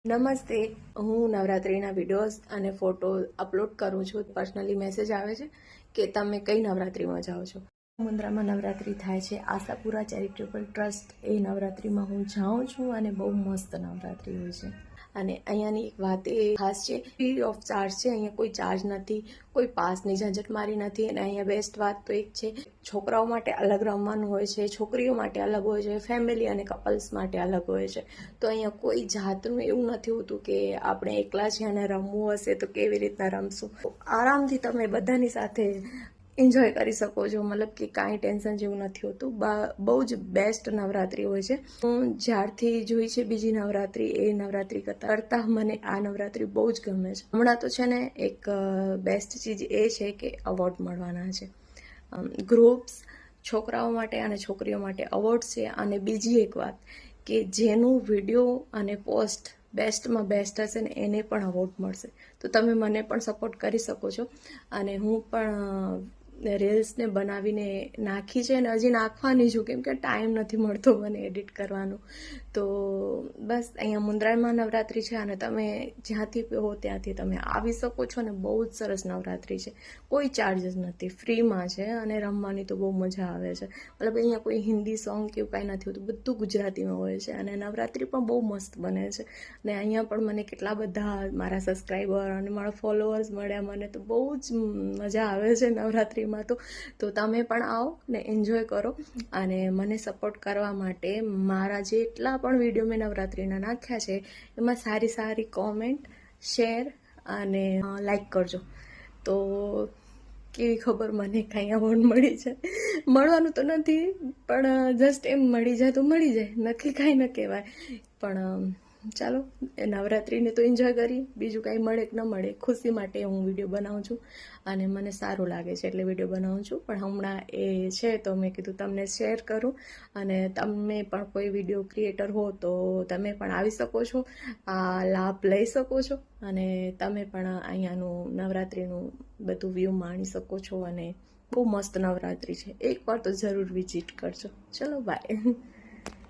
નમસ્તે, હું નવરાત્રિના વિડીયોઝ અને ફોટો અપલોડ કરું છું. પર્સનલી મેસેજ આવે છે કે તમે કઈ નવરાત્રિમાં જાઓ છો. મુન્દ્રામાં નવરાત્રિ થાય છે. આશાપુરા ચેરિટેબલ ટ્રસ્ટ એ નવરાત્રિમાં હું જાઉં છું અને બહુ મસ્ત નવરાત્રિ હોય છે. અને અહીંયાની એક વાત એ ખાસ છે, ફ્રી ઓફ ચાર્જ છે. અહીંયા કોઈ ચાર્જ નથી, કોઈ પાસની ઝંઝટ મારી નથી. અને અહીંયા બેસ્ટ વાત તો એક છે, છોકરાઓ માટે અલગ રમવાનું હોય છે, છોકરીઓ માટે અલગ હોય છે, ફેમિલી અને કપલ્સ માટે અલગ હોય છે. તો અહીંયા કોઈ જાતનું એવું નથી હોતું કે આપણે એકલા છીએ અને રમવું હશે તો કેવી રીતના રમશું. આરામથી તમે બધાની સાથે એન્જોય કરી શકો છો. મતલબ કે કાંઈ ટેન્શન જેવું નથી હોતું. બહુ જ બેસ્ટ નવરાત્રિ હોય છે. હું જ્યારથી જોઈ છે બીજી નવરાત્રિ, એ નવરાત્રિ કરતાં મને આ નવરાત્રિ બહુ જ ગમે છે. હમણાં તો છે ને એક બેસ્ટ ચીજ એ છે કે અવોર્ડ મળવાના છે. ગ્રુપ્સ, છોકરાઓ માટે અને છોકરીઓ માટે અવોર્ડ છે. અને બીજી એક વાત કે જેનું વિડીયો અને પોસ્ટ બેસ્ટમાં બેસ્ટ હશે ને એને પણ અવોર્ડ મળશે. તો તમે મને પણ સપોર્ટ કરી શકો છો. અને હું પણ રીલ્સને બનાવીને નાખી છે અને હજી નાખવાની છું, કેમ કે ટાઈમ નથી મળતો મને એડિટ કરવાનું. તો બસ અહીંયા મુન્દ્રામાં નવરાત્રિ છે અને તમે જ્યાંથી હો ત્યાંથી તમે આવી શકો છો. અને બહુ જ સરસ નવરાત્રિ છે. કોઈ ચાર્જીસ નથી, ફ્રીમાં છે. અને રમવાની તો બહુ મજા આવે છે. મતલબ અહીંયા કોઈ હિન્દી સોંગ કે એવું કાંઈ નથી હોતું, બધું ગુજરાતીમાં હોય છે. અને નવરાત્રિ પણ બહુ મસ્ત બને છે. અને અહીંયા પણ મને કેટલા બધા મારા સબસ્ક્રાઈબર અને મારા ફોલોઅર્સ મળ્યા. મને તો બહુ જ મજા આવે છે નવરાત્રિમાં. તો તમે પણ આવો ને એન્જોય કરો. અને મને સપોર્ટ કરવા માટે મારા જેટલા પણ વિડીયો મેં નવરાત્રિના નાખ્યા છે એમાં સારી સારી કોમેન્ટ, શેર અને લાઈક કરજો. તો કેવી ખબર મને કાંઈ અવોર્ડ મળી છે. મળવાનું તો નથી, પણ જસ્ટ એમ મળી જાય તો મળી જાય, નક્કી કાંઈ ન કહેવાય. પણ ચાલો, નવરાત્રિને તો એન્જોય કરી. બીજું કાંઈ મળે કે ન મળે, ખુશી માટે હું વિડીયો બનાવું છું અને મને સારું લાગે છે એટલે વિડીયો બનાવું છું. પણ હમણાં એ છે તો મેં કીધું તમને શેર કરું. અને તમે પણ કોઈ વિડીયો ક્રિએટર હો તો તમે પણ આવી શકો છો, આ લાભ લઈ શકો છો. અને તમે પણ અહીંયાનું નવરાત્રિનું બધું વ્યૂ માણી શકો છો. અને બહુ મસ્ત નવરાત્રિ છે. એકવાર તો જરૂર વિઝિટ કરજો. ચલો, બાય.